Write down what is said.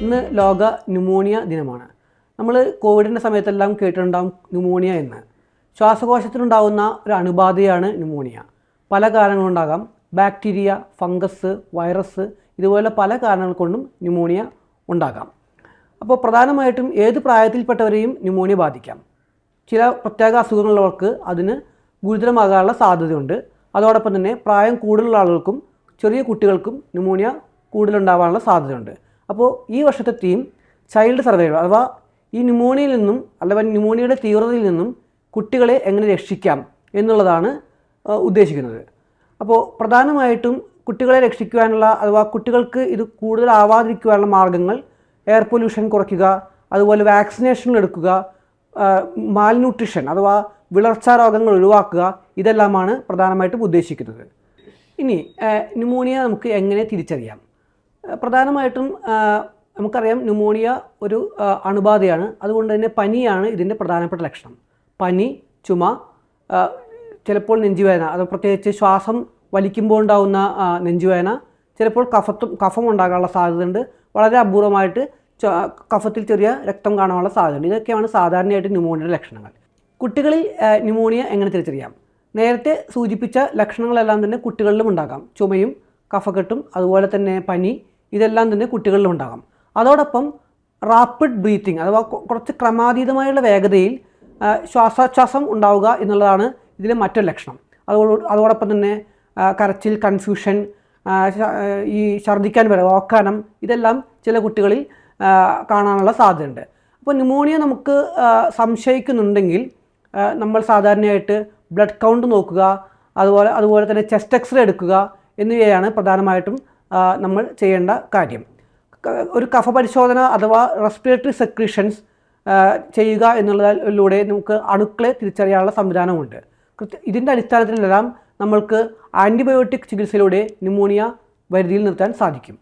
ഇന്ന് ലോക ന്യൂമോണിയ ദിനമാണ്. നമ്മൾ കോവിഡിൻ്റെ സമയത്തെല്ലാം കേട്ടിട്ടുണ്ടാകും ന്യൂമോണിയ എന്ന്. ശ്വാസകോശത്തിലുണ്ടാകുന്ന ഒരു അണുബാധയാണ് ന്യൂമോണിയ. പല കാരണങ്ങളുണ്ടാകാം. ബാക്ടീരിയ, ഫംഗസ്, വൈറസ് ഇതുപോലെ പല കാരണങ്ങൾ കൊണ്ടും ന്യൂമോണിയ ഉണ്ടാകാം. അപ്പോൾ പ്രധാനമായിട്ടും ഏത് പ്രായത്തിൽപ്പെട്ടവരെയും ന്യൂമോണിയ ബാധിക്കാം. ചില പ്രത്യേക അസുഖങ്ങളുള്ളവർക്ക് അതിന് ഗുരുതരമാകാനുള്ള സാധ്യതയുണ്ട്. അതോടൊപ്പം തന്നെ പ്രായം കൂടുതലുള്ള ആളുകൾക്കും ചെറിയ കുട്ടികൾക്കും ന്യൂമോണിയ കൂടുതലുണ്ടാകാനുള്ള സാധ്യതയുണ്ട്. അപ്പോൾ ഈ വർഷത്തെ തീം ചൈൽഡ് സർവൈവൽ, അഥവാ ഈ ന്യൂമോണിയയിൽ നിന്നും അല്ലെങ്കിൽ ന്യൂമോണിയയുടെ തീവ്രതയിൽ നിന്നും കുട്ടികളെ എങ്ങനെ രക്ഷിക്കാം എന്നുള്ളതാണ് ഉദ്ദേശിക്കുന്നത്. അപ്പോൾ പ്രധാനമായിട്ടും കുട്ടികളെ രക്ഷിക്കുവാനുള്ള അഥവാ കുട്ടികൾക്ക് ഇത് കൂടുതലാവാതിരിക്കുവാനുള്ള മാർഗ്ഗങ്ങൾ എയർ പൊല്യൂഷൻ കുറയ്ക്കുക, അതുപോലെ വാക്സിനേഷൻ എടുക്കുക, മാൽന്യൂട്രിഷൻ അഥവാ വിളർച്ചാ രോഗങ്ങൾ ഒഴിവാക്കുക, ഇതെല്ലാമാണ് പ്രധാനമായിട്ടും ഉദ്ദേശിക്കുന്നത്. ഇനി ന്യൂമോണിയ നമുക്ക് എങ്ങനെ തിരിച്ചറിയാം? പ്രധാനമായിട്ടും നമുക്കറിയാം ന്യൂമോണിയ ഒരു അണുബാധയാണ്. അതുകൊണ്ട് തന്നെ പനിയാണ് ഇതിൻ്റെ പ്രധാനപ്പെട്ട ലക്ഷണം. പനി, ചുമ, ചിലപ്പോൾ നെഞ്ചുവേദന, അത് പ്രത്യേകിച്ച് ശ്വാസം വലിക്കുമ്പോൾ ഉണ്ടാകുന്ന നെഞ്ചുവേദന, ചിലപ്പോൾ കഫം ഉണ്ടാകാനുള്ള സാധ്യതയുണ്ട്. വളരെ അപൂർവമായിട്ട് കഫത്തിൽ ചെറിയ രക്തം കാണാനുള്ള സാധ്യതയുണ്ട്. ഇതൊക്കെയാണ് സാധാരണയായിട്ട് ന്യൂമോണിയയുടെ ലക്ഷണങ്ങൾ. കുട്ടികളിൽ ന്യൂമോണിയ എങ്ങനെ തിരിച്ചറിയാം? നേരത്തെ സൂചിപ്പിച്ച ലക്ഷണങ്ങളെല്ലാം തന്നെ കുട്ടികളിലും ഉണ്ടാകാം. ചുമയും കഫക്കെട്ടും അതുപോലെ തന്നെ പനി, ഇതെല്ലാം തന്നെ കുട്ടികളിലും ഉണ്ടാകാം. അതോടൊപ്പം റാപ്പിഡ് ബ്രീത്തിങ് അഥവാ കുറച്ച് ക്രമാതീതമായുള്ള വേഗതയിൽ ശ്വാസോച്ഛ്വാസം ഉണ്ടാവുക എന്നുള്ളതാണ് ഇതിലെ മറ്റൊരു ലക്ഷണം. അതോടൊപ്പം തന്നെ കരച്ചിൽ, കൺഫ്യൂഷൻ, ഈ ഛർദ്ദിക്കാൻ വരെ ഓക്കാനം, ഇതെല്ലാം ചില കുട്ടികളിൽ കാണാനുള്ള സാധ്യതയുണ്ട്. അപ്പോൾ ന്യൂമോണിയ നമുക്ക് സംശയിക്കുന്നുണ്ടെങ്കിൽ നമ്മൾ സാധാരണയായിട്ട് ബ്ലഡ് കൗണ്ട് നോക്കുക, അതുപോലെ തന്നെ ചെസ്റ്റ് എക്സ്റേ എടുക്കുക എന്നിവയാണ് പ്രധാനമായിട്ടും നമ്മൾ ചെയ്യേണ്ട കാര്യം. ഒരു കഫ പരിശോധന അഥവാ റെസ്പിറേറ്ററി സെക്രീഷൻസ് ചെയ്യുക എന്നുള്ളതിലൂടെ നമുക്ക് അണുക്കളെ തിരിച്ചറിയാനുള്ള സംവിധാനമുണ്ട്. ഇതിൻ്റെ അടിസ്ഥാനത്തിലെല്ലാം നമ്മൾക്ക് ആൻറ്റിബയോട്ടിക് ചികിത്സയിലൂടെ ന്യൂമോണിയ വരുതിയിൽ നിർത്താൻ സാധിക്കും.